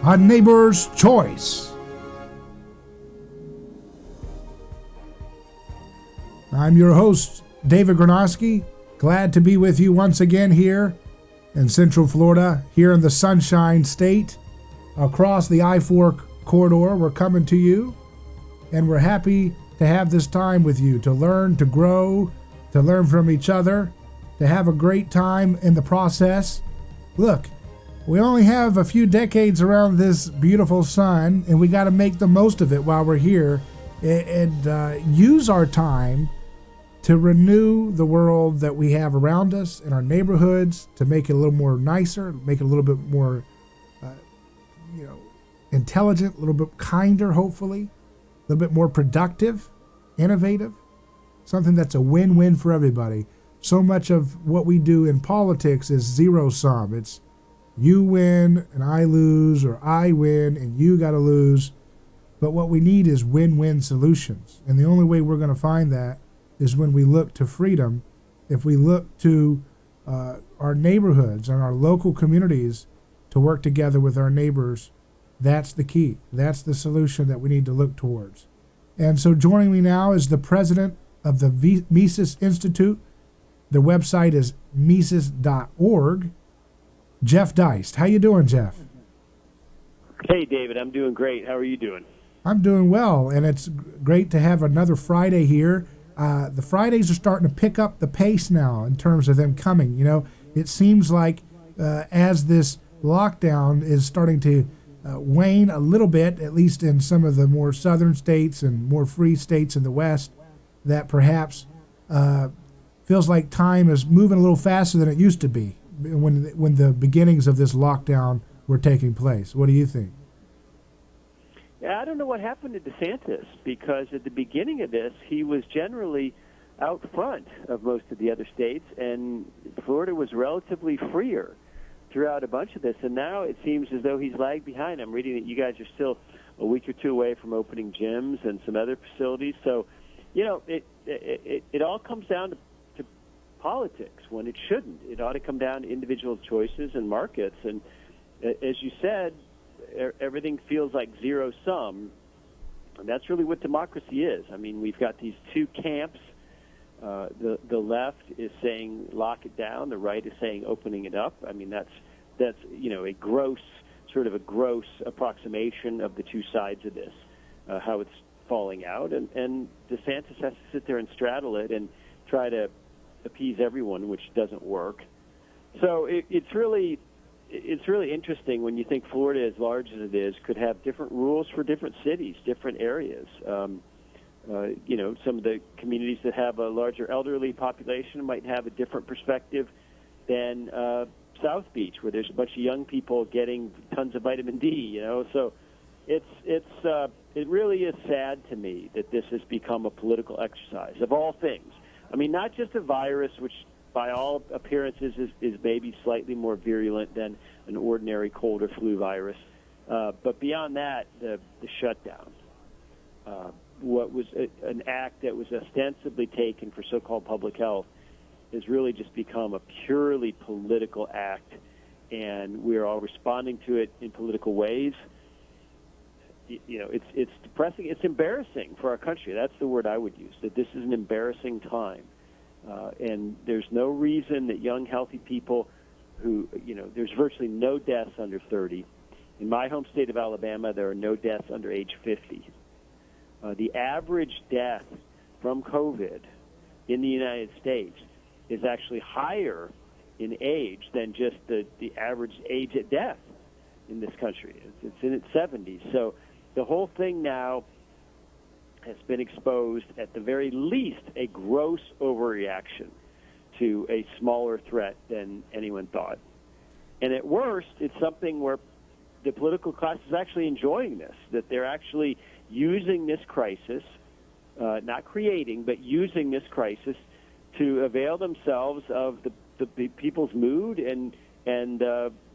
A Neighbor's Choice. I'm your host, David Gornoski. Glad to be with you once again here in Central Florida, here in the Sunshine State, across the I-4 corridor. We're coming to you, and we're happy to have this time with you, to learn, to grow, to learn from each other, to have a great time in the process. Look, we only have a few decades around this beautiful sun, and we got to make the most of it while we're here and use our time to renew the world that we have around us in our neighborhoods, to make it a little more nicer, make it a little bit more intelligent, a little bit kinder, hopefully, a little bit more productive, innovative, something that's a win-win for everybody. So much of what we do in politics is zero sum. It's you win and I lose, or I win and you got to lose. But what we need is win-win solutions. And the only way we're going to find that is when we look to freedom. If we look to our neighborhoods and our local communities to work together with our neighbors, that's the key. That's the solution that we need to look towards. And so joining me now is the president of the Mises Institute. Their website is Mises.org. Jeff Deist. How you doing, Jeff? Hey, David. I'm doing great. How are you doing? I'm doing well, and it's great to have another Friday here. The Fridays are starting to pick up the pace now in terms of them coming. You know, it seems like as this lockdown is starting to wane a little bit, at least in some of the more southern states and more free states in the West, that perhaps feels like time is moving a little faster than it used to be when the beginnings of this lockdown were taking place. What do you think? Yeah, I don't know what happened to DeSantis, because at the beginning of this, he was generally out front of most of the other states, and Florida was relatively freer throughout a bunch of this, and now it seems as though he's lagged behind. I'm reading that you guys are still a week or two away from opening gyms and some other facilities. So, you know, it all comes down to politics when it shouldn't. It ought to come down to individual choices and markets. And as you said, everything feels like zero sum. And that's really what democracy is. I mean, we've got these two camps. The left is saying lock it down. The right is saying opening it up. I mean, that's a gross approximation of the two sides of this, how it's falling out. And DeSantis has to sit there and straddle it and try to appease everyone, which doesn't work. So it's really interesting when you think Florida, as large as it is, could have different rules for different cities, different areas. Some of the communities that have a larger elderly population might have a different perspective than South Beach, where there's a bunch of young people getting tons of vitamin D. You know, so it really is sad to me that this has become a political exercise of all things. I mean, not just a virus, which by all appearances is maybe slightly more virulent than an ordinary cold or flu virus, but beyond that, the shutdown. What was an act that was ostensibly taken for so-called public health has really just become a purely political act, and we're all responding to it in political ways. You know, it's depressing. It's embarrassing for our country. That's the word I would use, that this is an embarrassing time. And there's no reason that young, healthy people who, there's virtually no deaths under 30. In my home state of Alabama, there are no deaths under age 50. The average death from COVID in the United States is actually higher in age than just the average age at death in this country. It's in its 70s. So the whole thing now has been exposed, at the very least, a gross overreaction to a smaller threat than anyone thought. And at worst, it's something where the political class is actually enjoying this, that they're actually using this crisis, not creating, but using this crisis to avail themselves of the people's mood and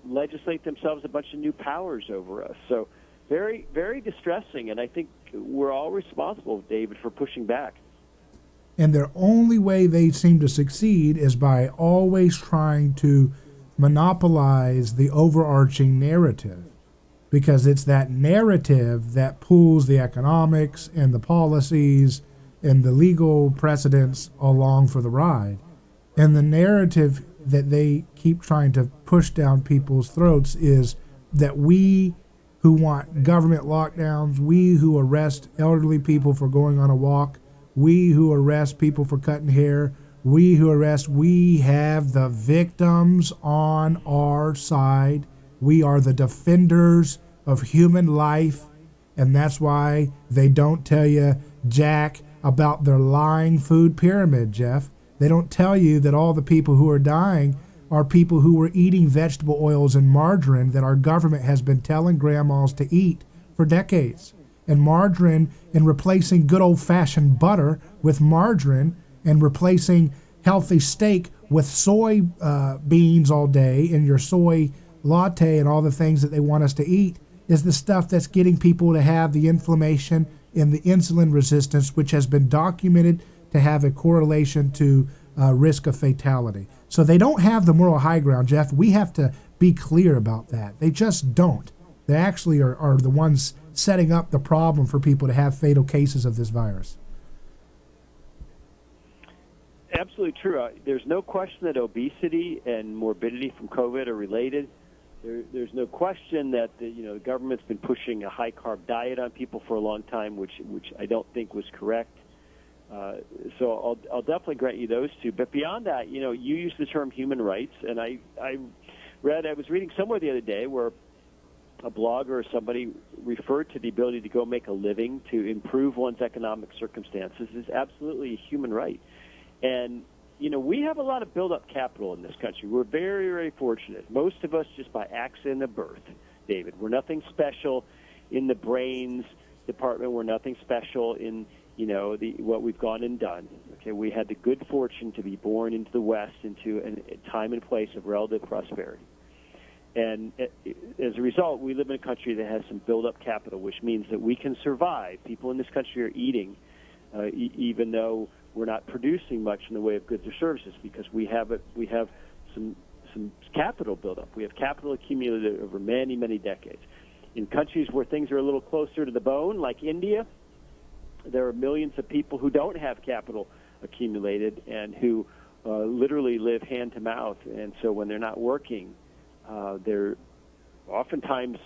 legislate themselves a bunch of new powers over us. So very, very distressing, and I think we're all responsible, David, for pushing back. And their only way they seem to succeed is by always trying to monopolize the overarching narrative. because it's that narrative that pulls the economics and the policies and the legal precedents along for the ride. And the narrative that they keep trying to push down people's throats is that we who want government lockdowns, we who arrest elderly people for going on a walk, we who arrest people for cutting hair, we have the victims on our side. We are the defenders of human life, and that's why they don't tell you jack about their lying food pyramid, Jeff. They don't tell you that all the people who are dying are people who were eating vegetable oils and margarine that our government has been telling grandmas to eat for decades. And margarine, and replacing good old-fashioned butter with margarine, and replacing healthy steak with soy beans all day in your soy latte and all the things that they want us to eat, is the stuff that's getting people to have the inflammation and the insulin resistance, which has been documented to have a correlation to risk of fatality. So they don't have the moral high ground, Jeff. We have to be clear about that. They just don't. They actually are the ones setting up the problem for people to have fatal cases of this virus. Absolutely true. There's no question that obesity and morbidity from COVID are related. There's no question that the government's been pushing a high-carb diet on people for a long time, which I don't think was correct. So I'll definitely grant you those two. But beyond that, you use the term human rights, and I was reading somewhere the other day where a blogger or somebody referred to the ability to go make a living, to improve one's economic circumstances, is absolutely a human right. And we have a lot of built-up capital in this country. We're very, very fortunate. Most of us just by accident of birth, David. We're nothing special in the brains department. We're nothing special in what we've gone and done. Okay, we had the good fortune to be born into the West, into a time and place of relative prosperity. And as a result, we live in a country that has some built-up capital, which means that we can survive. People in this country are eating, even though we're not producing much in the way of goods or services, because we have some capital built up. We have capital accumulated over many, many decades. In countries where things are a little closer to the bone, like India, there are millions of people who don't have capital accumulated and who literally live hand to mouth. And so when they're not working, they're oftentimes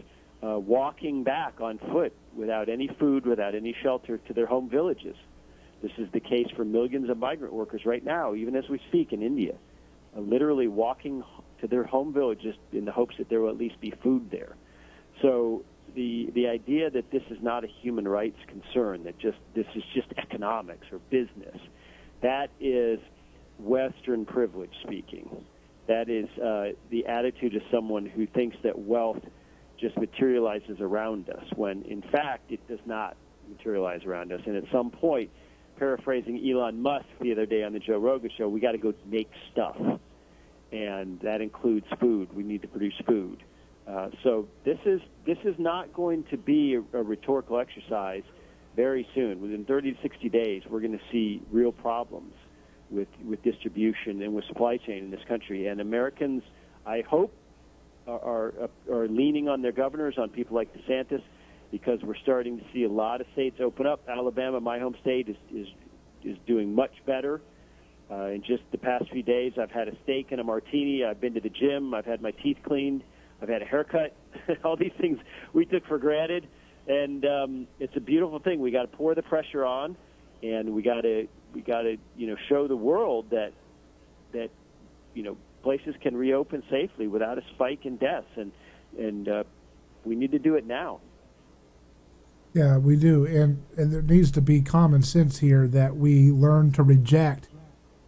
walking back on foot without any food, without any shelter, to their home villages. This is the case for millions of migrant workers right now, even as we speak in India, literally walking to their home villages in the hopes that there will at least be food there. So the idea that this is not a human rights concern, that this is just economics or business, that is Western privilege speaking. That is the attitude of someone who thinks that wealth just materializes around us, when in fact it does not materialize around us. And at some point, paraphrasing Elon Musk the other day on the Joe Rogan show, we got to go make stuff, and that includes food. We need to produce food. So this is not going to be a rhetorical exercise very soon. Within 30 to 60 days, we're going to see real problems with distribution and with supply chain in this country. And Americans, I hope, are leaning on their governors, on people like DeSantis, because we're starting to see a lot of states open up. Alabama, my home state, is doing much better. In just the past few days, I've had a steak and a martini. I've been to the gym. I've had my teeth cleaned. I've had a haircut. All these things we took for granted, and it's a beautiful thing. We got to pour the pressure on, and we got to show the world that places can reopen safely without a spike in deaths, and we need to do it now. Yeah, we do, and there needs to be common sense here, that we learn to reject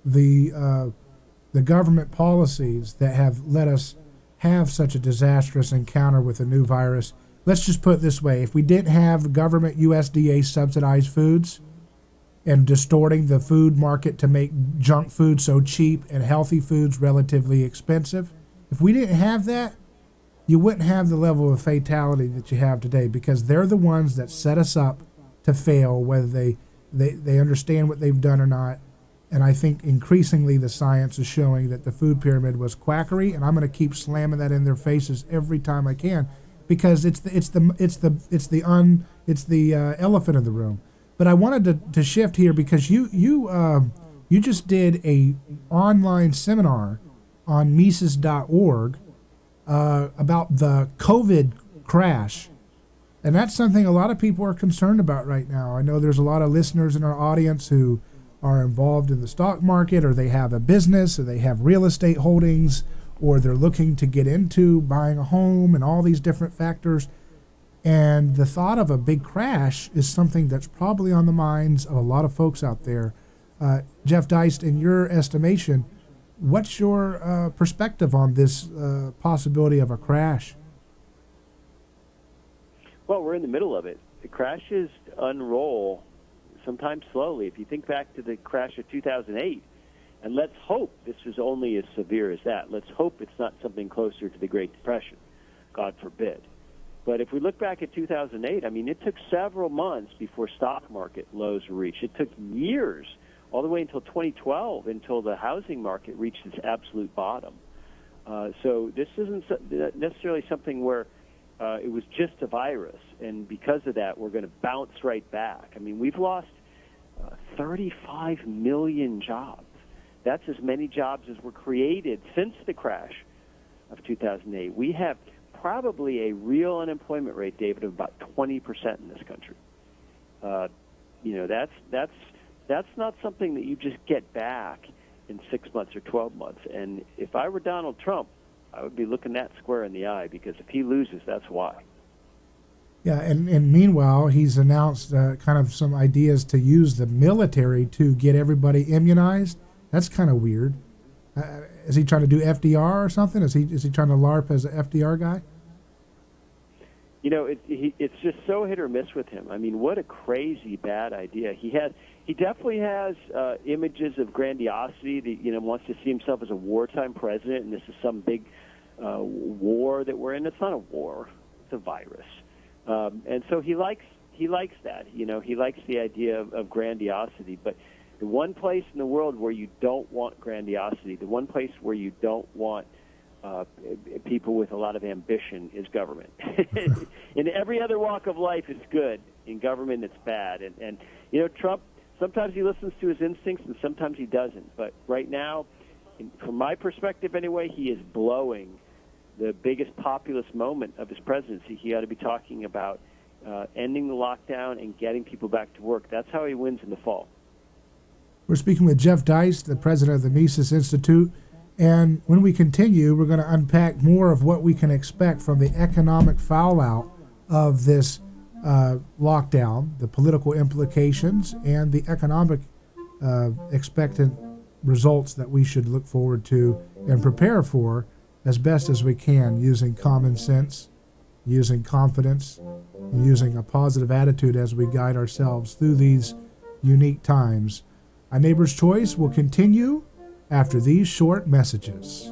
the government policies that have let us have such a disastrous encounter with a new virus. Let's just put it this way: if we didn't have government USDA subsidized foods and distorting the food market to make junk food so cheap and healthy foods relatively expensive, if we didn't have that, you wouldn't have the level of fatality that you have today, because they're the ones that set us up to fail, whether they understand what they've done or not. And I think increasingly the science is showing that the food pyramid was quackery, and I'm going to keep slamming that in their faces every time I can, because it's the elephant in the room. But I wanted to shift here because you just did a online seminar on Mises.org about the COVID crash. And that's something a lot of people are concerned about right now. I know there's a lot of listeners in our audience who are involved in the stock market, or they have a business, or they have real estate holdings, or they're looking to get into buying a home and all these different factors. And the thought of a big crash is something that's probably on the minds of a lot of folks out there. Jeff Deist, in your estimation, what's your perspective on this possibility of a crash? Well, we're in the middle of it. The crashes unroll sometimes slowly. If you think back to the crash of 2008, and let's hope this is only as severe as that. Let's hope it's not something closer to the Great Depression, God forbid. But if we look back at 2008, I mean, it took several months before stock market lows were reached. It took years, all the way until 2012, until the housing market reached its absolute bottom. So this isn't necessarily something where it was just a virus, and because of that, we're going to bounce right back. I mean, we've lost 35 million jobs. That's as many jobs as were created since the crash of 2008. We have probably a real unemployment rate, David, of about 20% in this country. That's not something that you just get back in 6 months or 12 months. And if I were Donald Trump, I would be looking that square in the eye, because if he loses, that's why. Yeah, and meanwhile, he's announced kind of some ideas to use the military to get everybody immunized. That's kind of weird. Is he trying to do FDR or something? Is he trying to LARP as an FDR guy? You know, it's just so hit or miss with him. I mean, what a crazy bad idea. He definitely has images of grandiosity. That, wants to see himself as a wartime president, and this is some big war that we're in. It's not a war; it's a virus, and so he likes that. He likes the idea of grandiosity. But the one place in the world where you don't want grandiosity, the one place where you don't want people with a lot of ambition is government. In every other walk of life, it's good. In government, it's bad. And Trump, sometimes he listens to his instincts and sometimes he doesn't. But right now, from my perspective anyway, he is blowing the biggest populist moment of his presidency. He ought to be talking about ending the lockdown and getting people back to work. That's how he wins in the fall. We're speaking with Jeff Deist, the president of the Mises Institute. And when we continue, we're going to unpack more of what we can expect from the economic fallout of this lockdown, the political implications, and the economic expectant results that we should look forward to and prepare for as best as we can, using common sense, using confidence, and using a positive attitude as we guide ourselves through these unique times. A Neighbor's Choice will continue after these short messages.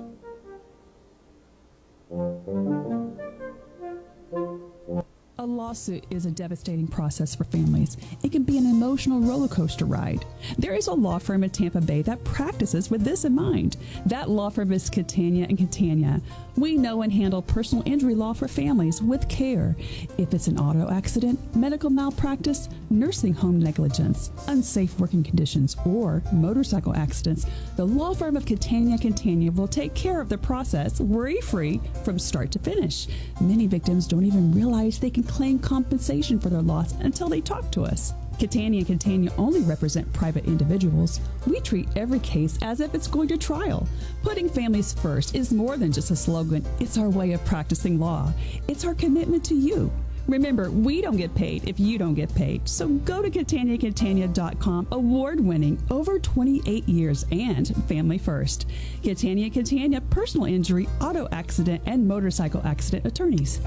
A lawsuit is a devastating process for families. It can be an emotional roller coaster ride. There is a law firm in Tampa Bay that practices with this in mind. That law firm is Catania & Catania. We know and handle personal injury law for families with care. If it's an auto accident, medical malpractice, nursing home negligence, unsafe working conditions, or motorcycle accidents, the law firm of Catania & Catania will take care of the process worry-free from start to finish. Many victims don't even realize they can claim compensation for their loss until they talk to us. Catania & Catania only represent private individuals. We treat every case as if it's going to trial. Putting families first is more than just a slogan. It's our way of practicing law. It's our commitment to you. Remember, we don't get paid if you don't get paid. So go to CataniaCatania.com, award-winning, over 28 years, and family first. Catania & Catania, personal injury, auto accident, and motorcycle accident attorneys.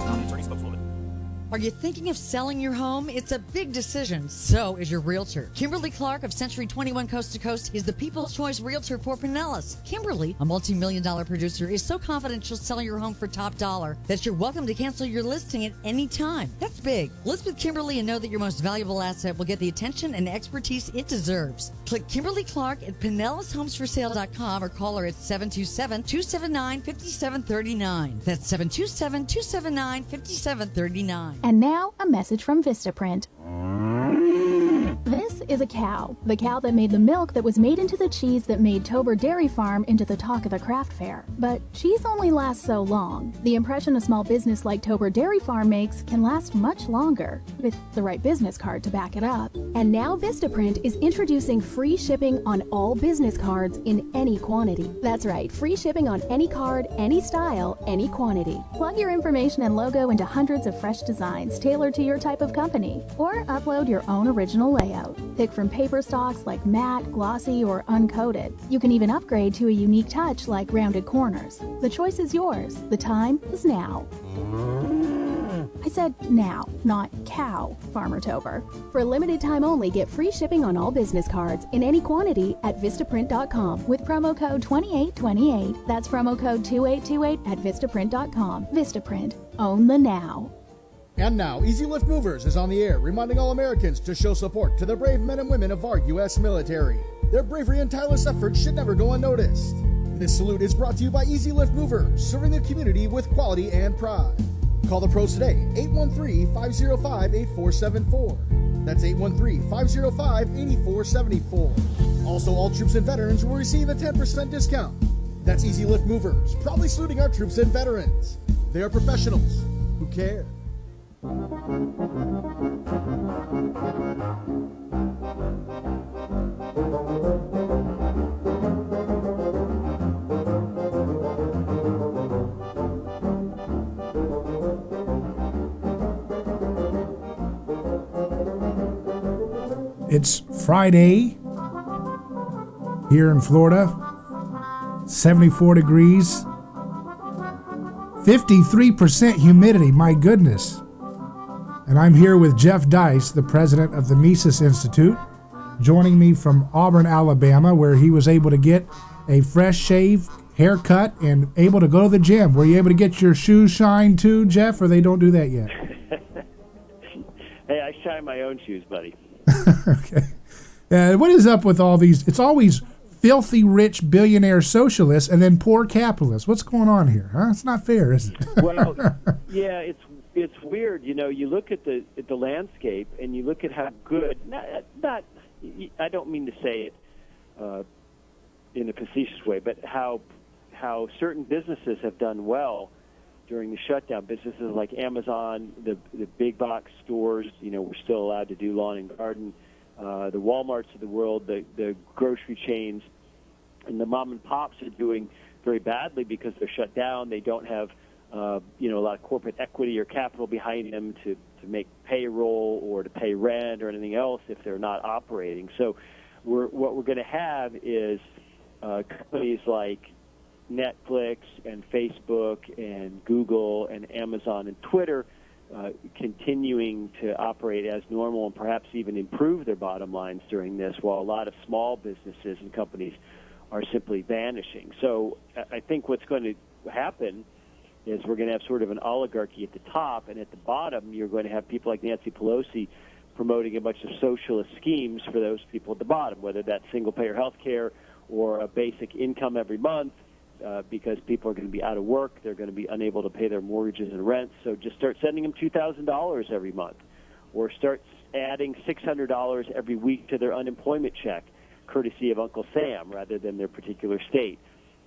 Are you thinking of selling your home? It's a big decision. So is your realtor. Kimberly Clark of Century 21 Coast to Coast is the People's Choice Realtor for Pinellas. Kimberly, a multi-million-dollar producer, is so confident she'll sell your home for top dollar that you're welcome to cancel your listing at any time. That's big. List with Kimberly and know that your most valuable asset will get the attention and expertise it deserves. Click Kimberly Clark at PinellasHomesForSale.com or call her at 727-279-5739. That's 727-279-5739. And now, a message from Vistaprint. This is a cow. The cow that made the milk that was made into the cheese that made Tober Dairy Farm into the talk of the craft fair. But cheese only lasts so long. The impression a small business like Tober Dairy Farm makes can last much longer, with the right business card to back it up. And now Vistaprint is introducing free shipping on all business cards in any quantity. That's right, free shipping on any card, any style, any quantity. Plug your information and logo into hundreds of fresh designs tailored to your type of company, or upload your own original layout. Pick from paper stocks like matte, glossy, or uncoated. You can even upgrade to a unique touch like rounded corners. The choice is yours. The time is now. I said now, not cow, Farmer Tober. For a limited time only, get free shipping on all business cards in any quantity at Vistaprint.com with promo code 2828. That's promo code 2828 at Vistaprint.com. Vistaprint. Own the now. And now, Easy Lift Movers is on the air, reminding all Americans to show support to the brave men and women of our U.S. military. Their bravery and tireless efforts should never go unnoticed. This salute is brought to you by Easy Lift Movers, serving the community with quality and pride. Call the pros today, 813-505-8474. That's 813-505-8474. Also, all troops and veterans will receive a 10% discount. That's Easy Lift Movers, proudly saluting our troops and veterans. They are professionals who care. It's Friday here in Florida, 74 degrees, 53% humidity, my goodness. And I'm here with Jeff Deist, the president of the Mises Institute, joining me from Auburn, Alabama, where he was able to get a fresh shave, haircut, and able to go to the gym. Were you able to get your shoes shined too, Jeff, or they don't do that yet? Hey, I shine my own shoes, buddy. Okay. What is up with all these? It's always filthy rich billionaire socialists and then poor capitalists. What's going on here? Huh? It's not fair, is it? Well, yeah, it's weird. You know, you look at the landscape and you look at how good. Not I don't mean to say it in a facetious way, but how certain businesses have done well during the shutdown. Businesses like Amazon, the big box stores. You know, we're still allowed to do lawn and garden. The Walmarts of the world, the grocery chains, and the mom and pops are doing very badly because they're shut down. They don't have a lot of corporate equity or capital behind them to make payroll or to pay rent or anything else if they're not operating. So what we're going to have is companies like Netflix and Facebook and Google and Amazon and Twitter continuing to operate as normal and perhaps even improve their bottom lines during this, while a lot of small businesses and companies are simply vanishing. So I think what's going to happen is we're going to have sort of an oligarchy at the top, and at the bottom you're going to have people like Nancy Pelosi promoting a bunch of socialist schemes for those people at the bottom, whether that's single-payer health care or a basic income every month, because people are going to be out of work. They're going to be unable to pay their mortgages and rents. So just start sending them $2,000 every month, or start adding $600 every week to their unemployment check, courtesy of Uncle Sam rather than their particular state.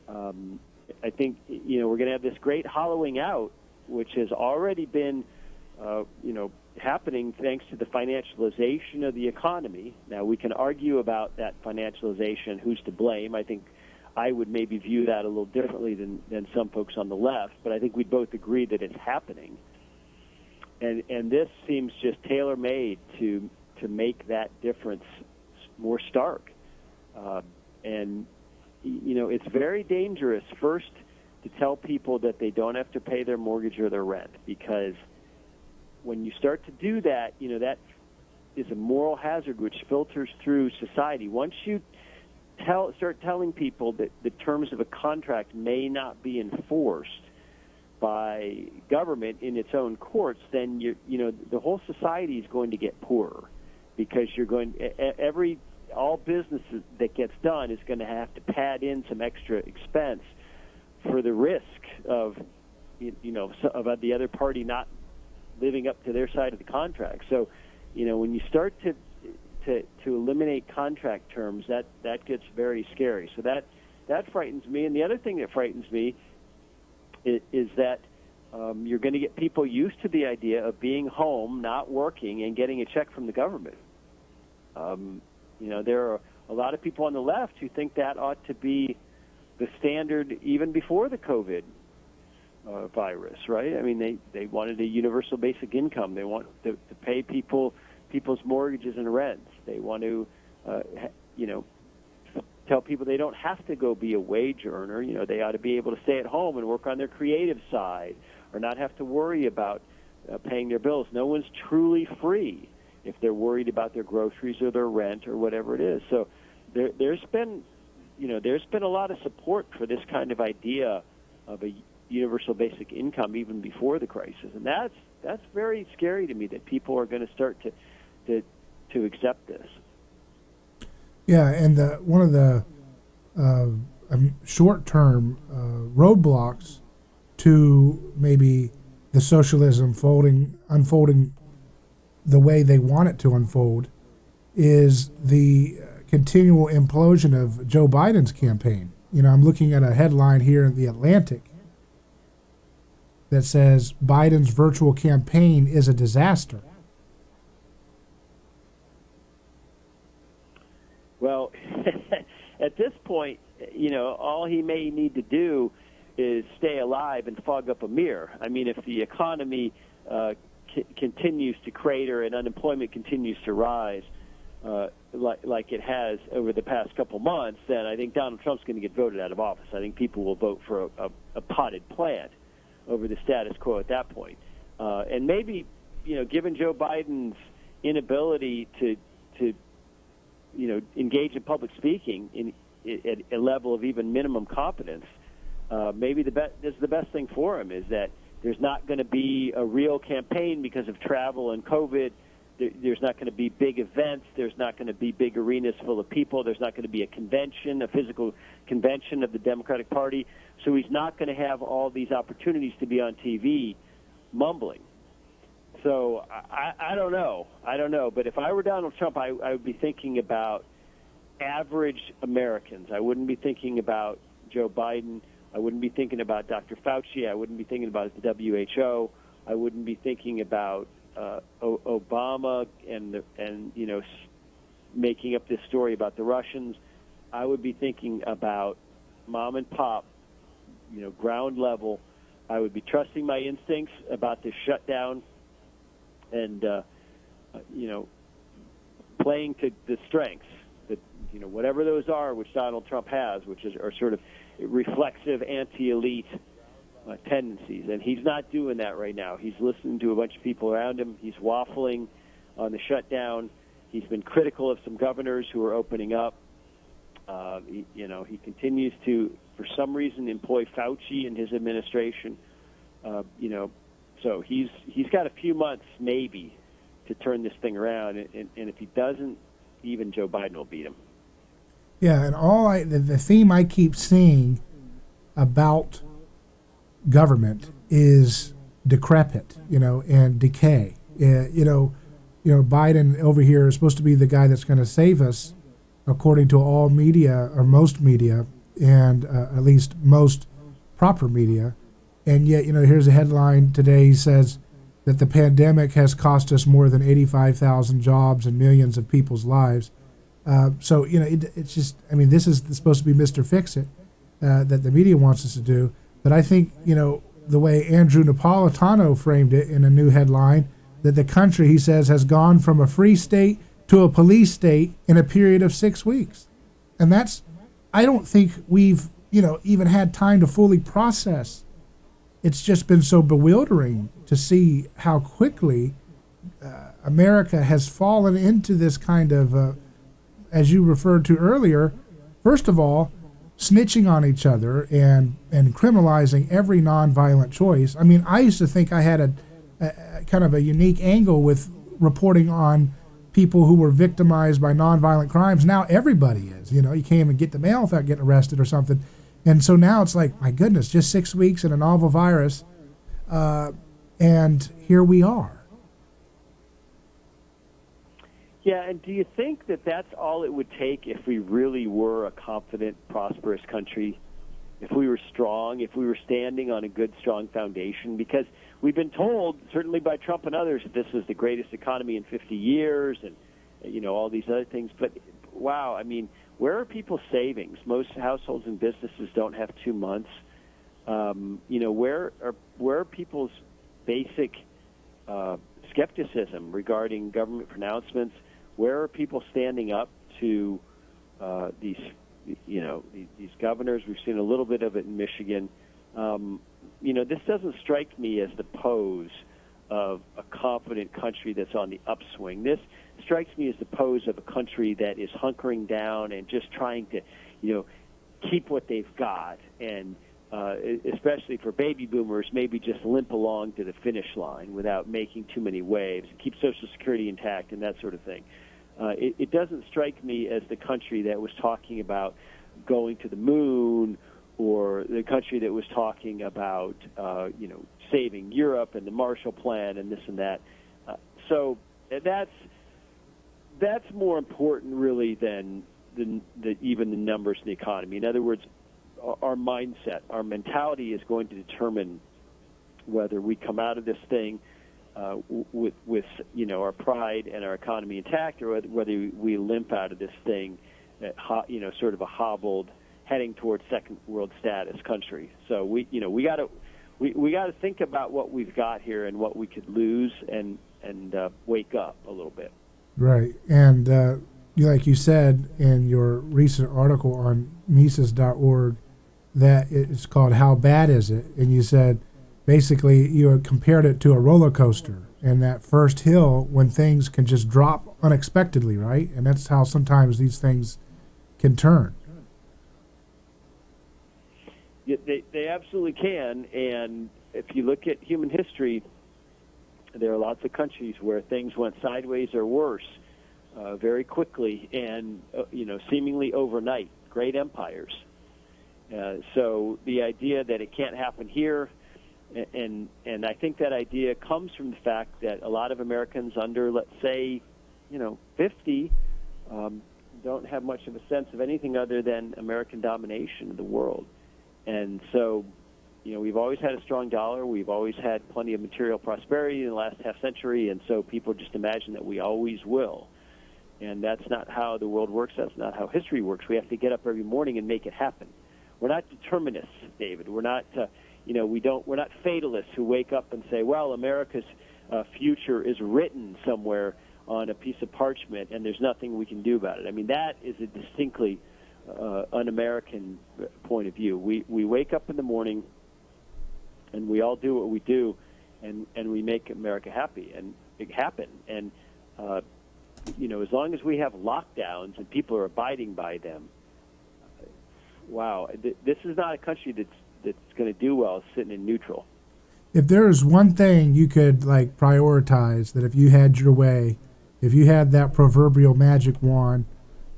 I think we're going to have this great hollowing out, which has already been happening thanks to the financialization of the economy. Now, we can argue about that financialization, who's to blame. I think I would maybe view that a little differently than some folks on the left, but I think we'd both agree that it's happening. And this seems just tailor-made to make that difference more stark. It's very dangerous, first, to tell people that they don't have to pay their mortgage or their rent, because when you start to do that, that is a moral hazard which filters through society. Once you start telling people that the terms of a contract may not be enforced by government in its own courts, then the whole society is going to get poorer, because all business that gets done is going to have to pad in some extra expense for the risk of of the other party not living up to their side of the contract. So, when you start to eliminate contract terms, that gets very scary. So that frightens me. And the other thing that frightens me is that you're going to get people used to the idea of being home, not working, and getting a check from the government. There are a lot of people on the left who think that ought to be the standard even before the COVID virus, right? I mean, they wanted a universal basic income. They want to pay people's mortgages and rents. They want to, tell people they don't have to go be a wage earner. They ought to be able to stay at home and work on their creative side, or not have to worry about paying their bills. No one's truly free if they're worried about their groceries or their rent or whatever it is. So there's been a lot of support for this kind of idea of a universal basic income even before the crisis, and that's very scary to me, that people are going to start to accept this. Yeah, and one of the short-term roadblocks to maybe the socialism unfolding the way they want it to unfold is the continual implosion of Joe Biden's campaign. I'm looking at a headline here in The Atlantic that says Biden's virtual campaign is a disaster. Well, at this point, all he may need to do is stay alive and fog up a mirror. I mean, if the economy continues to crater and unemployment continues to rise like it has over the past couple months, then I think Donald Trump's going to get voted out of office. I think people will vote for a potted plant over the status quo at that point. And maybe, given Joe Biden's inability to engage in public speaking at a level of even minimum competence, maybe this is the best thing for him, is that there's not going to be a real campaign because of travel and COVID. There's not going to be big events. There's not going to be big arenas full of people. There's not going to be a convention, a physical convention of the Democratic Party. So he's not going to have all these opportunities to be on TV mumbling. So I don't know. But if I were Donald Trump, I would be thinking about average Americans. I wouldn't be thinking about Joe Biden. I wouldn't be thinking about Dr. Fauci. I wouldn't be thinking about the WHO. I wouldn't be thinking about Obama and making up this story about the Russians. I would be thinking about mom and pop, ground level. I would be trusting my instincts about this shutdown, and playing to the strengths that whatever those are, which Donald Trump has, which are sort of reflexive anti-elite tendencies, and he's not doing that right now. He's listening to a bunch of people around him. He's waffling on the shutdown. He's been critical of some governors who are opening up. He continues to, for some reason, employ Fauci in his administration. So he's got a few months maybe to turn this thing around, and if he doesn't, even Joe Biden will beat him. Yeah, and the theme I keep seeing about government is decrepit, and decay. Biden over here is supposed to be the guy that's going to save us, according to all media, or most media, and at least most proper media. And yet, here's a headline today. He says that the pandemic has cost us more than 85,000 jobs and millions of people's lives. So, it's just, this is supposed to be Mr. Fix-It that the media wants us to do. But I think, the way Andrew Napolitano framed it in a new headline, that the country, he says, has gone from a free state to a police state in a period of 6 weeks. And I don't think we've, even had time to fully process. It's just been so bewildering to see how quickly America has fallen into this kind of, as you referred to earlier, first of all, snitching on each other and criminalizing every nonviolent choice. I mean, I used to think I had a kind of a unique angle with reporting on people who were victimized by nonviolent crimes. Now everybody is. You know, you can't even get the mail without getting arrested or something. And so now it's like, my goodness, just 6 weeks and a novel virus, and here we are. Yeah, and do you think that that's all it would take if we really were a confident, prosperous country, if we were strong, if we were standing on a good, strong foundation? Because we've been told, certainly by Trump and others, that this was the greatest economy in 50 years and, you know, all these other things. But, wow, I mean, where are people's savings? Most households and businesses don't have 2 months. You know, where are people's basic skepticism regarding government pronouncements? Where are people standing up to these governors? We've seen a little bit of it in Michigan. You know, this doesn't strike me as the pose of a confident country that's on the upswing. This strikes me as the pose of a country that is hunkering down and just trying to, you know, keep what they've got, and especially for baby boomers, maybe just limp along to the finish line without making too many waves, keep Social Security intact and that sort of thing. It doesn't strike me as the country that was talking about going to the moon, or the country that was talking about, you know, saving Europe and the Marshall Plan and this and that. So that's more important, really, than even the numbers in the economy. In other words, our mindset, our mentality is going to determine whether we come out of this thing with you know, our pride and our economy intact, or whether we limp out of this thing, you know, sort of a hobbled, heading towards second world status country. So we got to think about what we've got here and what we could lose, and wake up a little bit. Right, and like you said in your recent article on Mises.org, that it's called "How Bad Is It?" and you said basically you compared it to a roller coaster, and that first hill when things can just drop unexpectedly, right? And that's how sometimes these things can turn. Yeah, they absolutely can, and if you look at human history, there are lots of countries where things went sideways or worse very quickly, and you know, seemingly overnight. Great empires. So the idea that it can't happen here, and I think that idea comes from the fact that a lot of Americans under, let's say, you know, 50, don't have much of a sense of anything other than American domination of the world. And so, you know, we've always had a strong dollar. We've always had plenty of material prosperity in the last half century, and so people just imagine that we always will. And that's not how the world works. That's not how history works. We have to get up every morning and make it happen. We're not determinists, David. We're not, we're not fatalists who wake up and say, well, America's future is written somewhere on a piece of parchment, and there's nothing we can do about it. I mean, that is a distinctly un-American point of view. We wake up in the morning, and we all do what we do, and we make America happy, and it happen. And you know, as long as we have lockdowns and people are abiding by them, wow, this is not a country that's going to do well sitting in neutral. If there's one thing you could like prioritize, that if you had your way, if you had that proverbial magic wand,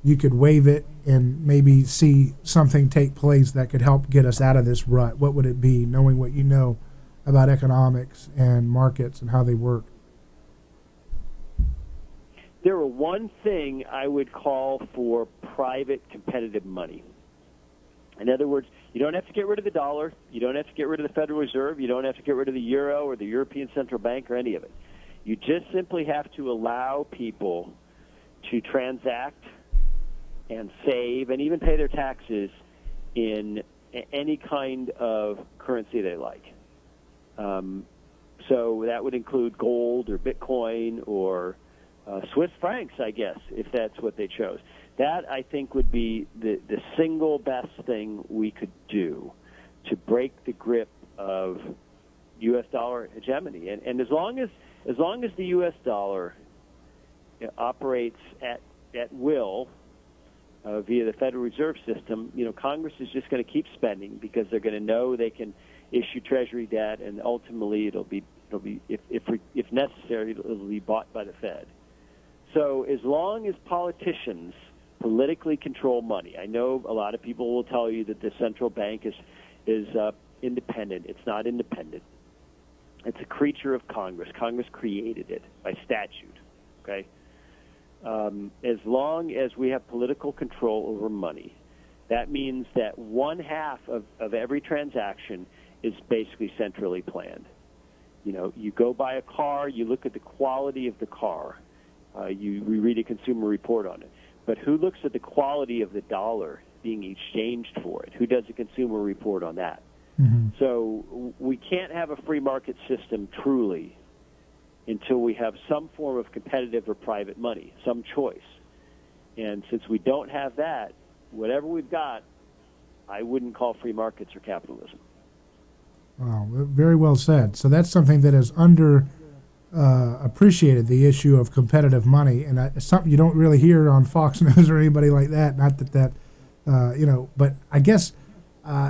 you could wave it and maybe see something take place that could help get us out of this rut, what would it be, knowing what you know about economics and markets and how they work? There were one thing I would call for private competitive money. In other words, you don't have to get rid of the dollar. You don't have to get rid of the Federal Reserve. You don't have to get rid of the euro or the European Central Bank or any of it. You just simply have to allow people to transact and save and even pay their taxes in any kind of currency they like. So that would include gold or Bitcoin or Swiss francs, I guess, if that's what they chose. That, I think, would be the single best thing we could do to break the grip of U.S. dollar hegemony. And as long as the U.S. dollar operates at will via the Federal Reserve System, Congress is just going to keep spending because they're going to know they can issue Treasury debt, and ultimately it'll be if necessary, it'll be bought by the Fed. So as long as politicians politically control money, I know a lot of people will tell you that the central bank is independent. It's not independent. It's a creature of Congress. Congress created it by statute. Okay. As long as we have political control over money, that means that one half of every transaction is basically centrally planned. You go buy a car, you look at the quality of the car, you read a consumer report on it. But who looks at the quality of the dollar being exchanged for it? Who does a consumer report on that? Mm-hmm. So we can't have a free market system truly until we have some form of competitive or private money, some choice. And since we don't have that, whatever we've got, I wouldn't call free markets or capitalism. Wow, very well said. So that's something that is appreciated, the issue of competitive money, and it's something you don't really hear on Fox News or anybody like that. Not that but I guess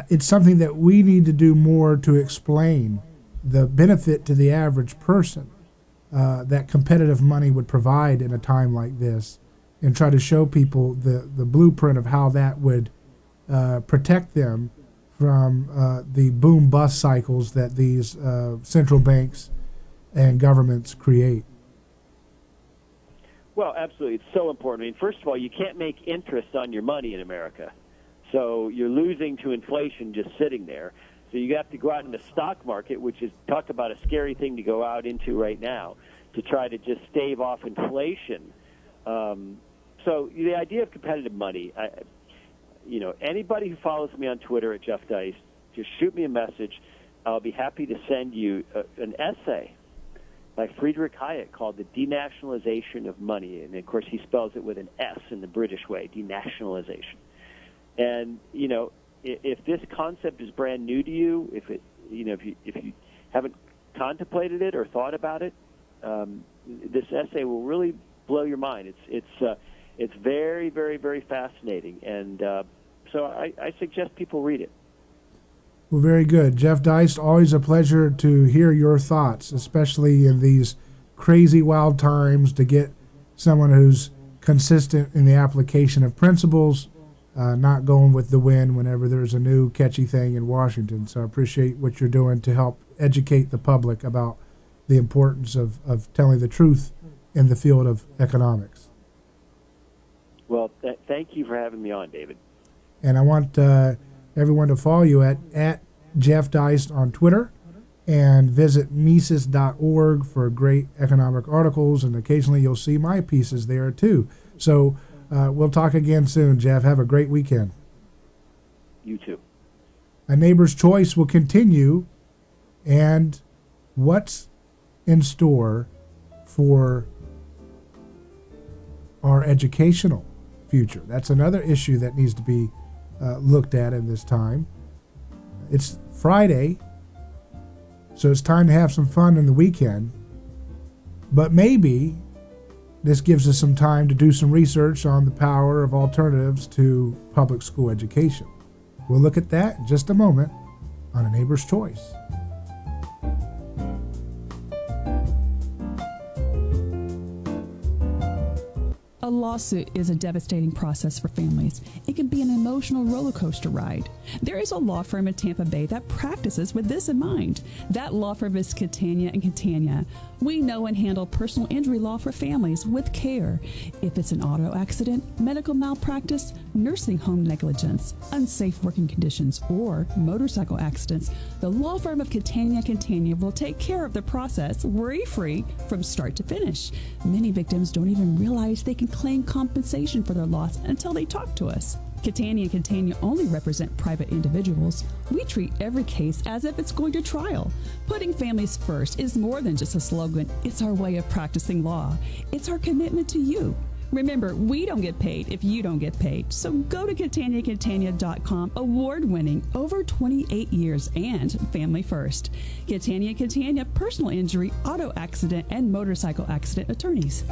it's something that we need to do more to explain the benefit to the average person that competitive money would provide in a time like this, and try to show people the blueprint of how that would protect them from the boom-bust cycles that these central banks and governments create. Well, absolutely. It's so important. I mean, first of all, you can't make interest on your money in America. So you're losing to inflation just sitting there. So you have to go out in the stock market, which is, talk about a scary thing to go out into right now, to try to just stave off inflation. So the idea of competitive money, anybody who follows me on Twitter at Jeff Deist, just shoot me a message. I'll be happy to send you an essay by Friedrich Hayek called The Denationalization of Money. And, of course, he spells it with an S in the British way, denationalization. And, if this concept is brand new to you, if you haven't contemplated it or thought about it, this essay will really blow your mind. It's very, very, very fascinating, and so I suggest people read it. Well, very good. Jeff Deist, always a pleasure to hear your thoughts, especially in these crazy, wild times, to get someone who's consistent in the application of principles, not going with the wind whenever there's a new catchy thing in Washington. So I appreciate what you're doing to help educate the public about the importance of telling the truth in the field of economics. Well, thank you for having me on, David. And I want everyone to follow you at Jeff Deist on Twitter, and visit Mises.org for great economic articles, and occasionally you'll see my pieces there too. So we'll talk again soon, Jeff. Have a great weekend. You too. A Neighbor's Choice will continue, and what's in store for our educational future? That's another issue that needs to be looked at in this time. It's Friday, so it's time to have some fun in the weekend, but maybe this gives us some time to do some research on the power of alternatives to public school education. We'll look at that in just a moment on A Neighbor's Choice. A lawsuit is a devastating process for families. It can be an emotional roller coaster ride. There is a law firm in Tampa Bay that practices with this in mind. That law firm is Catania & Catania. We know and handle personal injury law for families with care. If it's an auto accident, medical malpractice, nursing home negligence, unsafe working conditions, or motorcycle accidents, the law firm of Catania & Catania will take care of the process worry-free from start to finish. Many victims don't even realize they can claim compensation for their loss until they talk to us. Catania & Catania only represent private individuals. We treat every case as if it's going to trial. Putting families first is more than just a slogan. It's our way of practicing law. It's our commitment to you. Remember, we don't get paid if you don't get paid. So go to CataniaCatania.com, award-winning, over 28 years, and family first. Catania, personal injury, auto accident, and motorcycle accident attorneys.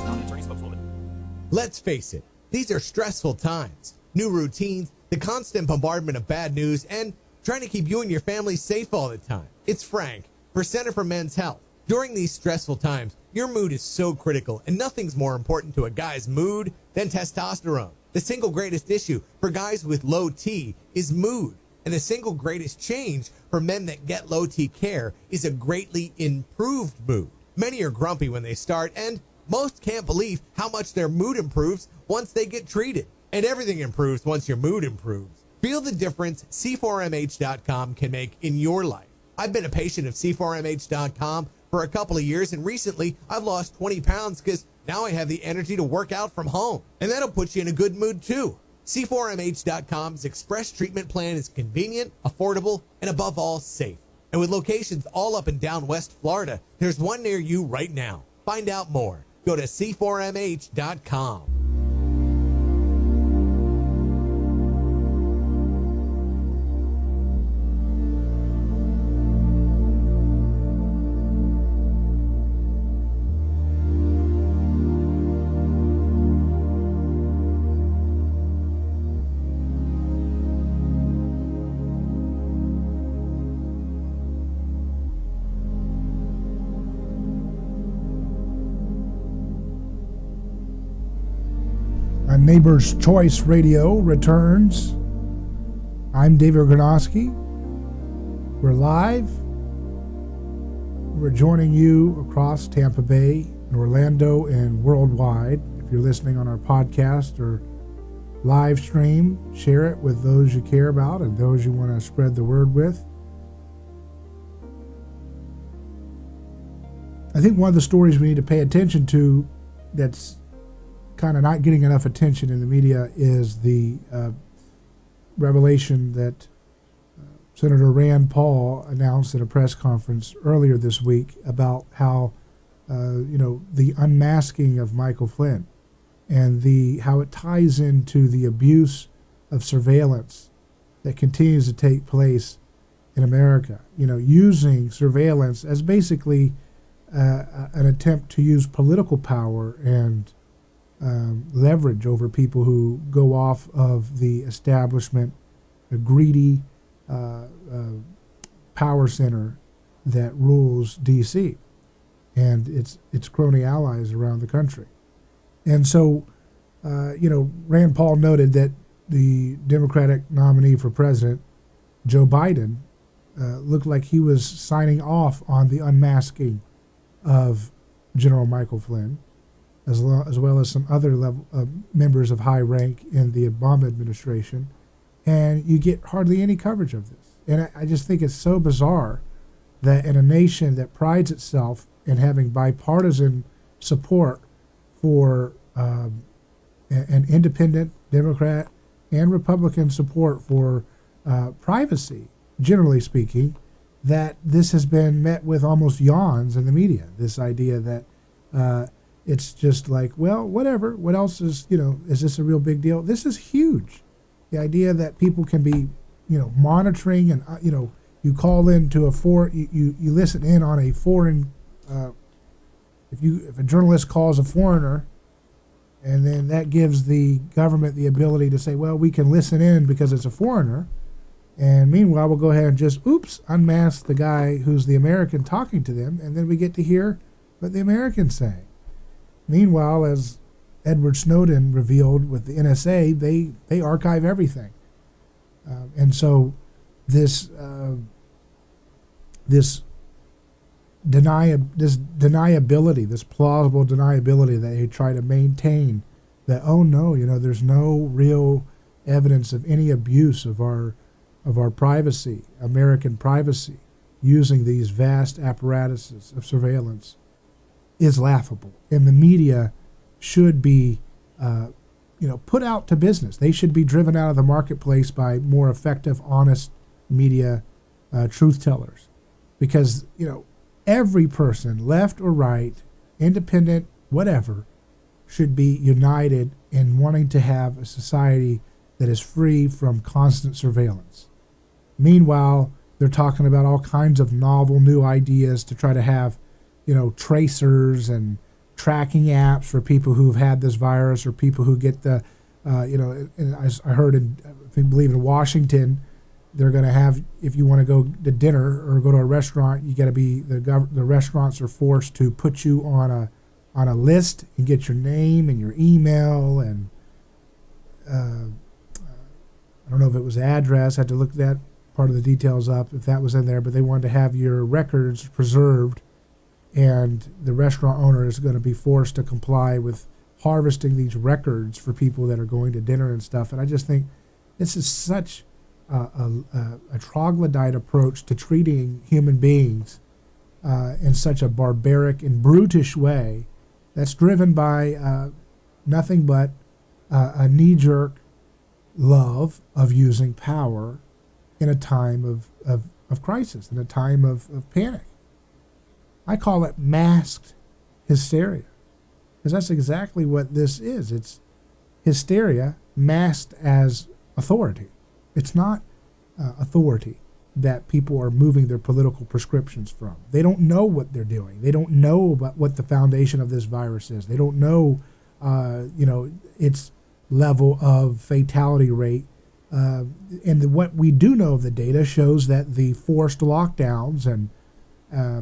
Let's face it, these are stressful times. New routines, the constant bombardment of bad news, and trying to keep you and your family safe all the time. It's Frank for Center for Men's Health. During these stressful times, your mood is so critical, and nothing's more important to a guy's mood than testosterone. The single greatest issue for guys with low T is mood, and the single greatest change for men that get low T care is a greatly improved mood. Many are grumpy when they start, and most can't believe how much their mood improves once they get treated. And everything improves once your mood improves. Feel the difference C4MH.com can make in your life. I've been a patient of C4MH.com for a couple of years, and recently I've lost 20 pounds because now I have the energy to work out from home. And that'll put you in a good mood too. C4MH.com's express treatment plan is convenient, affordable, and above all, safe. And with locations all up and down West Florida, there's one near you right now. Find out more. Go to C4MH.com. Neighbor's Choice Radio returns. I'm David Gornoski. We're live. We're joining you across Tampa Bay, and Orlando, and worldwide. If you're listening on our podcast or live stream, share it with those you care about and those you want to spread the word with. I think one of the stories we need to pay attention to that's kind of not getting enough attention in the media is the revelation that Senator Rand Paul announced at a press conference earlier this week about how, the unmasking of Michael Flynn and how it ties into the abuse of surveillance that continues to take place in America. Using surveillance as basically an attempt to use political power and leverage over people who go off of the establishment, a greedy power center that rules D.C. and its crony allies around the country. And so, Rand Paul noted that the Democratic nominee for president, Joe Biden, looked like he was signing off on the unmasking of General Michael Flynn, as well as some other members of high rank in the Obama administration, and you get hardly any coverage of this. And I just think it's so bizarre that in a nation that prides itself in having bipartisan support for an independent Democrat and Republican support for privacy, generally speaking, that this has been met with almost yawns in the media. This idea that it's just like, well, whatever. What else is this a real big deal? This is huge. The idea that people can be, monitoring and, you call into you listen in on a foreign, if a journalist calls a foreigner, and then that gives the government the ability to say, well, we can listen in because it's a foreigner. And meanwhile, we'll go ahead and just, unmask the guy who's the American talking to them, and then we get to hear what the American's saying. Meanwhile, as Edward Snowden revealed with the NSA, they archive everything. And so this deniability, this plausible deniability that they try to maintain that, there's no real evidence of any abuse of our privacy, American privacy, using these vast apparatuses of surveillance is laughable. And the media should be, put out to business. They should be driven out of the marketplace by more effective, honest media truth tellers. Because, every person, left or right, independent, whatever, should be united in wanting to have a society that is free from constant surveillance. Meanwhile, they're talking about all kinds of novel new ideas to try to have, tracers and tracking apps for people who've had this virus or people who get the, and I heard I believe in Washington, they're going to have, if you want to go to dinner or go to a restaurant, you got to be, the restaurants are forced to put you on a list and get your name and your email and I don't know if it was address. I had to look that part of the details up if that was in there, but they wanted to have your records preserved, and the restaurant owner is going to be forced to comply with harvesting these records for people that are going to dinner and stuff. And I just think this is such a troglodyte approach to treating human beings in such a barbaric and brutish way that's driven by nothing but a knee-jerk love of using power in a time of crisis, in a time of panic. I call it masked hysteria, because that's exactly what this is. It's hysteria masked as authority. It's not authority that people are moving their political prescriptions from. They don't know what they're doing. They don't know about what the foundation of this virus is. They don't know, its level of fatality rate. And what we do know of the data shows that the forced lockdowns and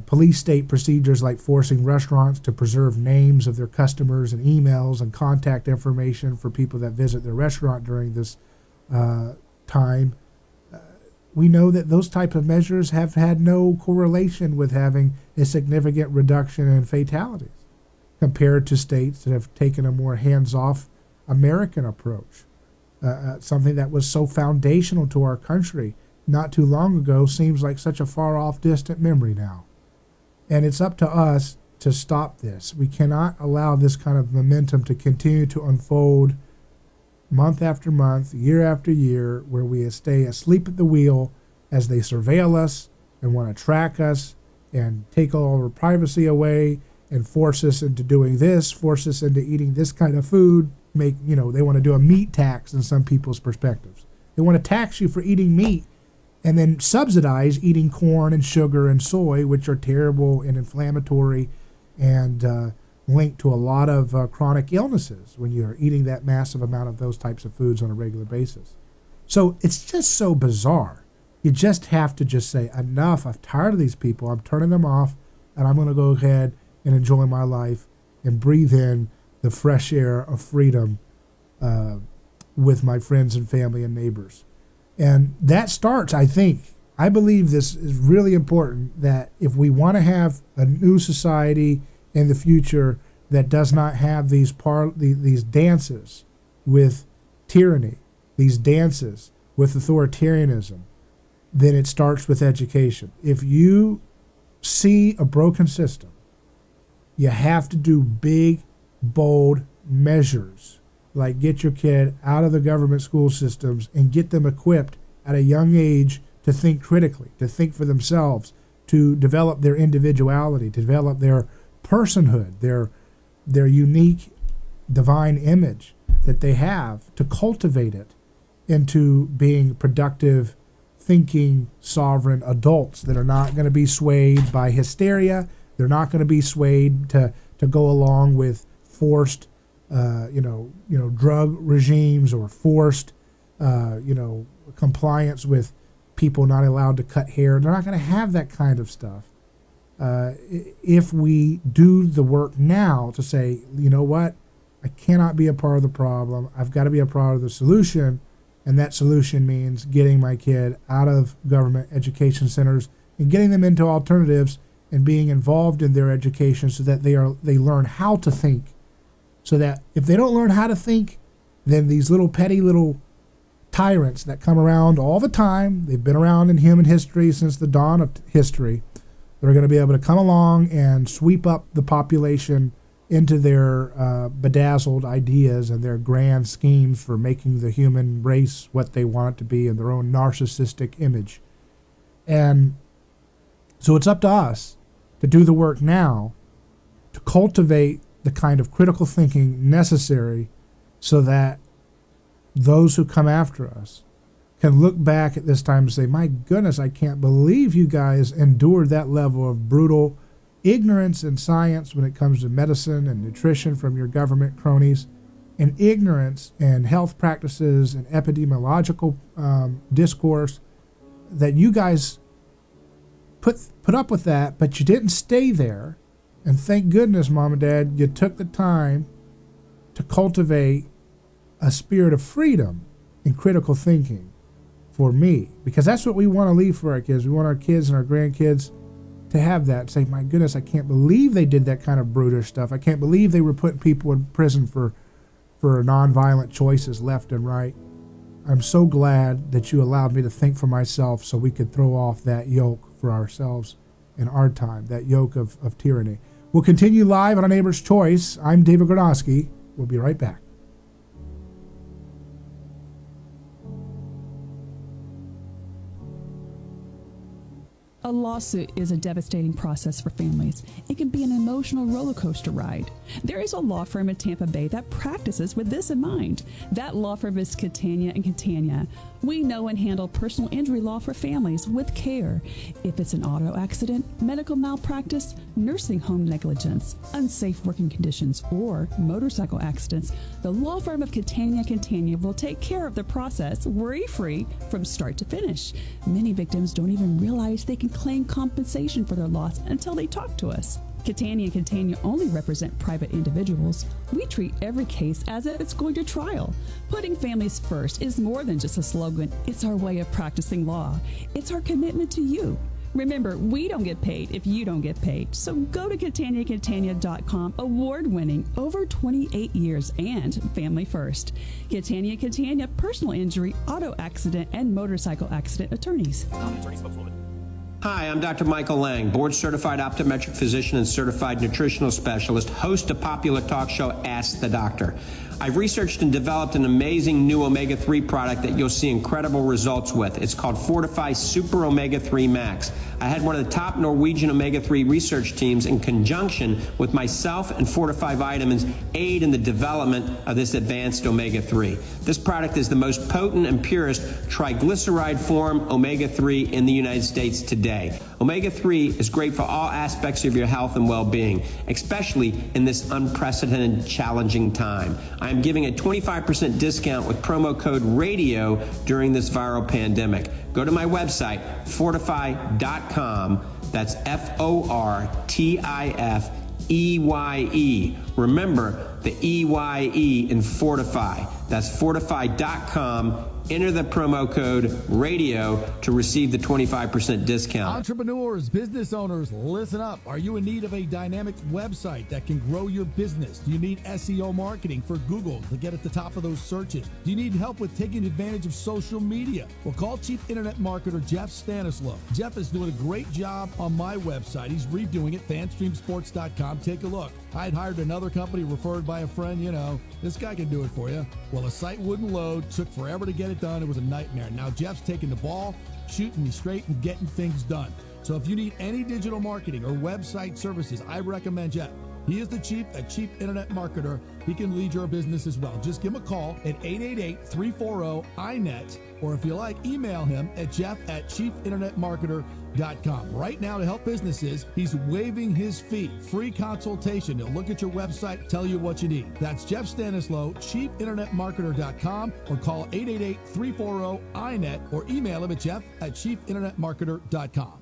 police state procedures like forcing restaurants to preserve names of their customers and emails and contact information for people that visit their restaurant during this time, we know that those type of measures have had no correlation with having a significant reduction in fatalities compared to states that have taken a more hands-off American approach. Something that was so foundational to our country not too long ago seems like such a far-off, distant memory now. And it's up to us to stop this. We cannot allow this kind of momentum to continue to unfold month after month, year after year, where we stay asleep at the wheel as they surveil us and want to track us and take all our privacy away and force us into doing this, force us into eating this kind of food. They want to do a meat tax in some people's perspectives. They want to tax you for eating meat and then subsidize eating corn and sugar and soy, which are terrible and inflammatory and linked to a lot of chronic illnesses when you're eating that massive amount of those types of foods on a regular basis. So it's just so bizarre. You just have to just say, enough, I'm tired of these people, I'm turning them off, and I'm going to go ahead and enjoy my life and breathe in the fresh air of freedom with my friends and family and neighbors. And that starts, I believe this is really important, that if we want to have a new society in the future that does not have these dances with tyranny, these dances with authoritarianism, then it starts with education. If you see a broken system, you have to do big, bold measures, like get your kid out of the government school systems and get them equipped at a young age to think critically, to think for themselves, to develop their individuality, to develop their personhood, their unique divine image that they have, to cultivate it into being productive, thinking, sovereign adults that are not going to be swayed by hysteria. They're not going to be swayed to go along with forced, drug regimes or forced, compliance with people not allowed to cut hair. They're not going to have that kind of stuff. If we do the work now to say, you know what, I cannot be a part of the problem. I've got to be a part of the solution. And that solution means getting my kid out of government education centers and getting them into alternatives and being involved in their education so that they learn how to think. So that if they don't learn how to think, then these little petty little tyrants that come around all the time, they've been around in human history since the dawn of history, they're going to be able to come along and sweep up the population into their bedazzled ideas and their grand schemes for making the human race what they want it to be in their own narcissistic image. And so it's up to us to do the work now to cultivate the kind of critical thinking necessary so that those who come after us can look back at this time and say, my goodness, I can't believe you guys endured that level of brutal ignorance in science when it comes to medicine and nutrition from your government cronies, and ignorance in health practices and epidemiological discourse, that you guys put up with that, but you didn't stay there. And thank goodness, Mom and Dad, you took the time to cultivate a spirit of freedom and critical thinking for me, because that's what we want to leave for our kids. We want our kids and our grandkids to have that. Say, my goodness, I can't believe they did that kind of brutish stuff. I can't believe they were putting people in prison for nonviolent choices left and right. I'm so glad that you allowed me to think for myself so we could throw off that yoke for ourselves in our time, that yoke of tyranny. We'll continue live on A Neighbor's Choice. I'm David Gornoski. We'll be right back. A lawsuit is a devastating process for families. It can be an emotional roller coaster ride. There is a law firm in Tampa Bay that practices with this in mind. That law firm is Catania and Catania. We know and handle personal injury law for families with care. If it's an auto accident, medical malpractice, nursing home negligence, unsafe working conditions, or motorcycle accidents, the law firm of Catania Catania will take care of the process worry-free from start to finish. Many victims don't even realize they can claim compensation for their loss until they talk to us. Catania and Catania only represent private individuals. We treat every case as if it's going to trial. Putting families first is more than just a slogan. It's our way of practicing law. It's our commitment to you. Remember, we don't get paid if you don't get paid. So go to CataniaCatania.com, award-winning, over 28 years, and family first. Catania Catania, personal injury, auto accident, and motorcycle accident attorneys. Hi, I'm Dr. Michael Lang, board-certified optometric physician and certified nutritional specialist, host of popular talk show Ask the Doctor. I've researched and developed an amazing new omega-3 product that you'll see incredible results with. It's called Fortify Super Omega-3 Max. I had one of the top Norwegian omega-3 research teams in conjunction with myself and Fortify Vitamins aid in the development of this advanced omega-3. This product is the most potent and purest triglyceride form omega-3 in the United States today. Omega-3 is great for all aspects of your health and well-being, especially in this unprecedented, challenging time. I am giving a 25% discount with promo code RADIO during this viral pandemic. Go to my website, fortify.com. That's FORTIFEYE. Remember the EYE in Fortify. That's fortify.com. Enter the promo code RADIO to receive the 25% discount. Entrepreneurs, business owners, listen up. Are you in need of a dynamic website that can grow your business? Do you need SEO marketing for Google to get at the top of those searches? Do you need help with taking advantage of social media? Well, call Chief Internet Marketer Jeff Stanislaw. Jeff is doing a great job on my website. He's redoing it, fanstreamsports.com. Take a look. I had hired another company referred by a friend. This guy can do it for you. Well, the site wouldn't load, took forever to get it done. It was a nightmare. Now Jeff's taking the ball, shooting me straight, and getting things done. So if you need any digital marketing or website services, I recommend Jeff. He is the chief Internet Marketer. He can lead your business as well. Just give him a call at 888-340-INET, or if you like, email him at jeff@chiefinternetmarketer.com. Right now, to help businesses, he's waiving his fee. Free consultation. He'll look at your website, tell you what you need. That's Jeff Stanislaw, chiefinternetmarketer.com, or call 888-340-INET, or email him at jeff@chiefinternetmarketer.com.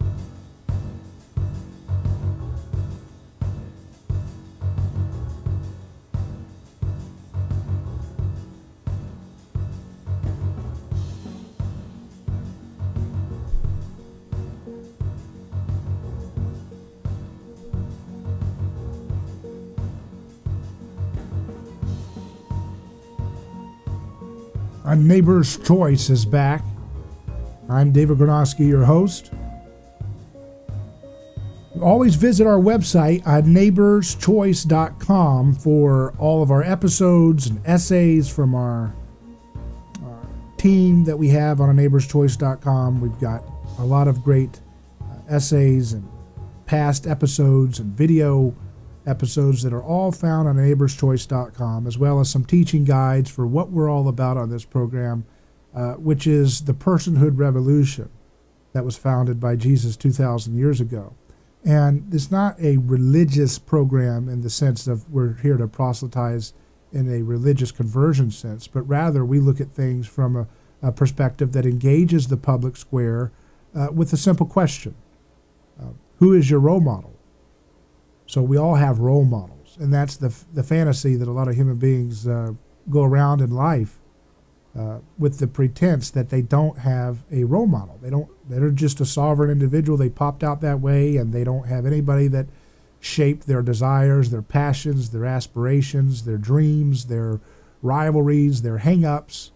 A Neighbor's Choice is back. I'm David Gornoski, your host. Always visit our website at neighborschoice.com for all of our episodes and essays from our team that we have on neighborschoice.com. We've got a lot of great essays and past episodes and video episodes that are all found on neighborschoice.com, as well as some teaching guides for what we're all about on this program, which is the personhood revolution that was founded by Jesus 2,000 years ago. And it's not a religious program in the sense of we're here to proselytize in a religious conversion sense, but rather we look at things from a perspective that engages the public square with a simple question. Who is your role model? So we all have role models, and that's the fantasy that a lot of human beings go around in life with the pretense that they don't have a role model. They're just a sovereign individual. They popped out that way, and they don't have anybody that shaped their desires, their passions, their aspirations, their dreams, their rivalries, their hang-ups,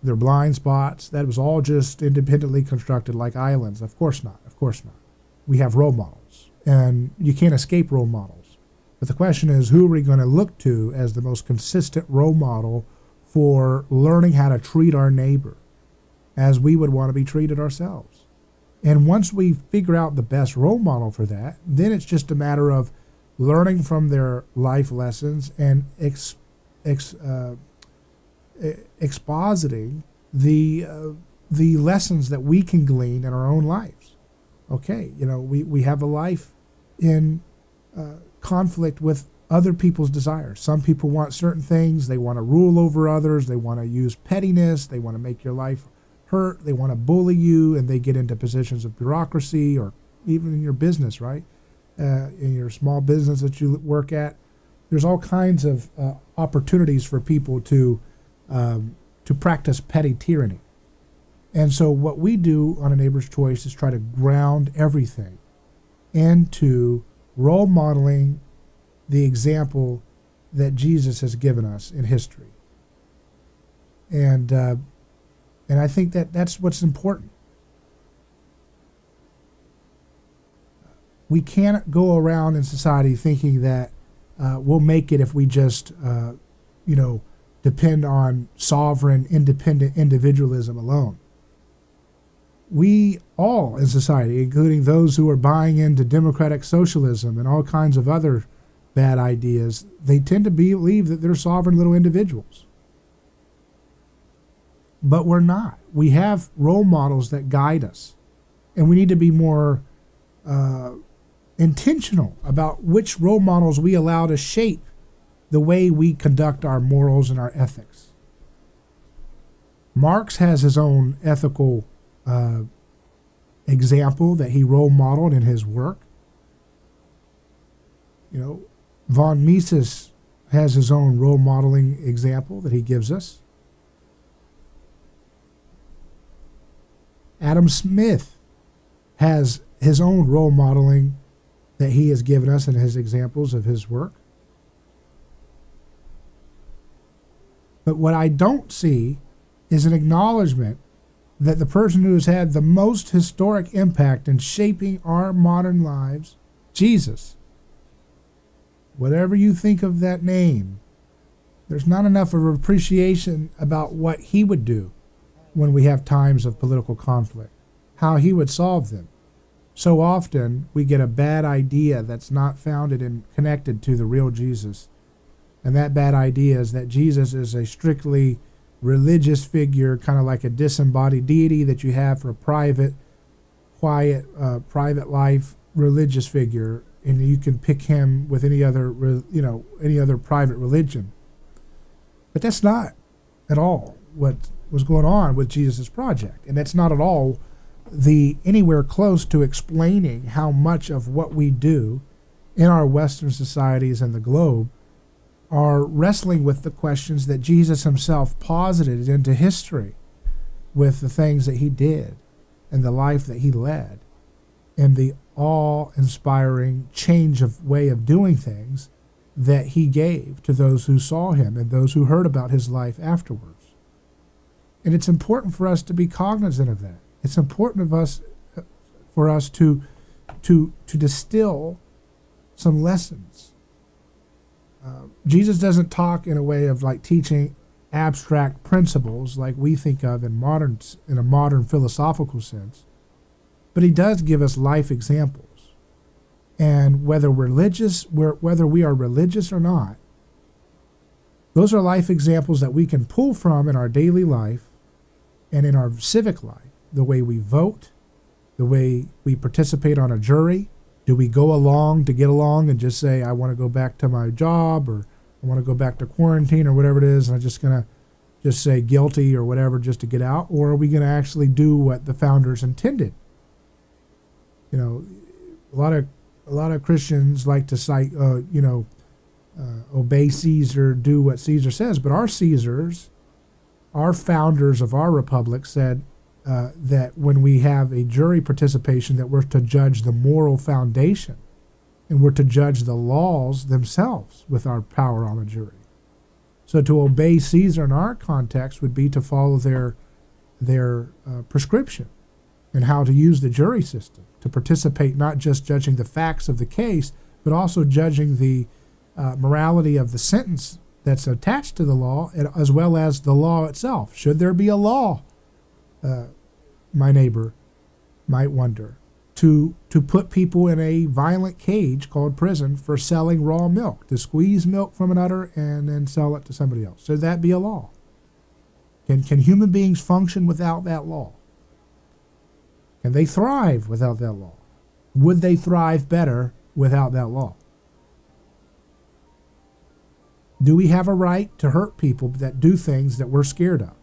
their blind spots. That was all just independently constructed like islands. Of course not. Of course not. We have role models, and you can't escape role models. But the question is, who are we going to look to as the most consistent role model for learning how to treat our neighbor as we would want to be treated ourselves? And once we figure out the best role model for that, then it's just a matter of learning from their life lessons and expositing the lessons that we can glean in our own lives. Okay, we have a life in conflict with other people's desires. Some people want certain things. They want to rule over others. They want to use pettiness. They want to make your life hurt. They want to bully you, and they get into positions of bureaucracy, or even in your business, right? In your small business that you work at, there's all kinds of opportunities for people to practice petty tyranny. And so what we do on A Neighbor's Choice is try to ground everything into role modeling the example that Jesus has given us in history. And I think that's what's important. We can't go around in society thinking that we'll make it if we just, depend on sovereign, independent individualism alone. We all in society, including those who are buying into democratic socialism and all kinds of other bad ideas, they tend to believe that they're sovereign little individuals. But we're not. We have role models that guide us, and we need to be more intentional about which role models we allow to shape the way we conduct our morals and our ethics. Marx has his own ethical example that he role modeled in his work. Von Mises has his own role modeling example that he gives us. Adam Smith has his own role modeling that he has given us in his examples of his work. But what I don't see is an acknowledgement that the person who has had the most historic impact in shaping our modern lives, Jesus, whatever you think of that name, there's not enough of appreciation about what he would do when we have times of political conflict, how he would solve them. So often we get a bad idea that's not founded and connected to the real Jesus. And that bad idea is that Jesus is a strictly religious figure, kind of like a disembodied deity that you have for a private, quiet, private life religious figure, and you can pick him with any other private religion. But that's not at all what was going on with Jesus' project, and that's not at all anywhere close to explaining how much of what we do in our Western societies and the globe are wrestling with the questions that Jesus himself posited into history with the things that he did and the life that he led and the awe-inspiring change of way of doing things that he gave to those who saw him and those who heard about his life afterwards. And it's important for us to be cognizant of that. It's important for us to distill some lessons. Jesus doesn't talk in a way of like teaching abstract principles like we think of in a modern philosophical sense, but he does give us life examples. And whether we are religious or not, those are life examples that we can pull from in our daily life and in our civic life. The way we vote, the way we participate on a jury. Do we go along to get along and just say, I want to go back to my job, or I want to go back to quarantine, or whatever it is, and I'm just going to just say guilty or whatever just to get out? Or are we going to actually do what the founders intended? You know, a lot of Christians like to cite, obey Caesar, do what Caesar says. But our Caesars, our founders of our republic, said that when we have a jury participation, that we're to judge the moral foundation, and we're to judge the laws themselves with our power on the jury. So to obey Caesar in our context would be to follow their prescription and how to use the jury system to participate, not just judging the facts of the case, but also judging the morality of the sentence that's attached to the law, as well as the law itself. Should there be a law, my neighbor might wonder, to put people in a violent cage called prison for selling raw milk, to squeeze milk from an udder and then sell it to somebody else? Should that be a law? Can human beings function without that law? Can they thrive without that law? Would they thrive better without that law? Do we have a right to hurt people that do things that we're scared of,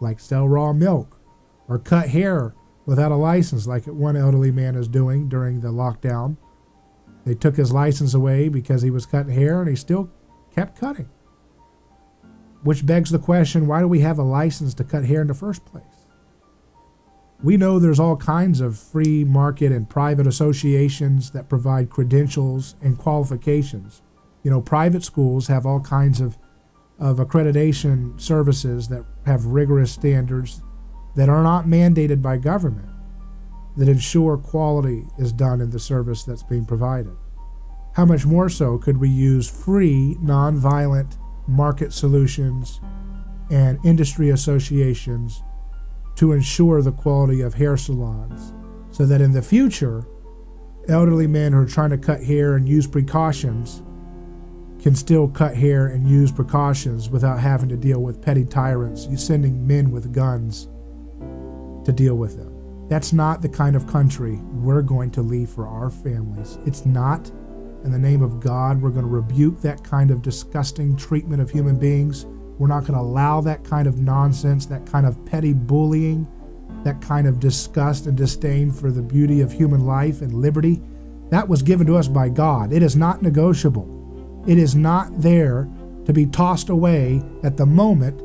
like sell raw milk or cut hair without a license, like one elderly man is doing during the lockdown? They took his license away because he was cutting hair, and he still kept cutting. Which begs the question, why do we have a license to cut hair in the first place? We know there's all kinds of free market and private associations that provide credentials and qualifications. You know, private schools have all kinds of accreditation services that have rigorous standards that are not mandated by government, that ensure quality is done in the service that's being provided. How much more so could we use free, nonviolent market solutions and industry associations to ensure the quality of hair salons, so that in the future, elderly men who are trying to cut hair and use precautions can still cut hair and use precautions without having to deal with petty tyrants, sending men with guns to deal with them. That's not the kind of country we're going to leave for our families. It's not. In the name of God, we're going to rebuke that kind of disgusting treatment of human beings. We're not going to allow that kind of nonsense, that kind of petty bullying, that kind of disgust and disdain for the beauty of human life and liberty. That was given to us by God. It is not negotiable. It is not there to be tossed away at the moment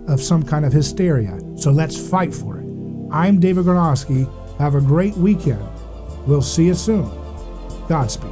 of some kind of hysteria. So let's fight for it. I'm David Gornoski. Have a great weekend. We'll see you soon. Godspeed.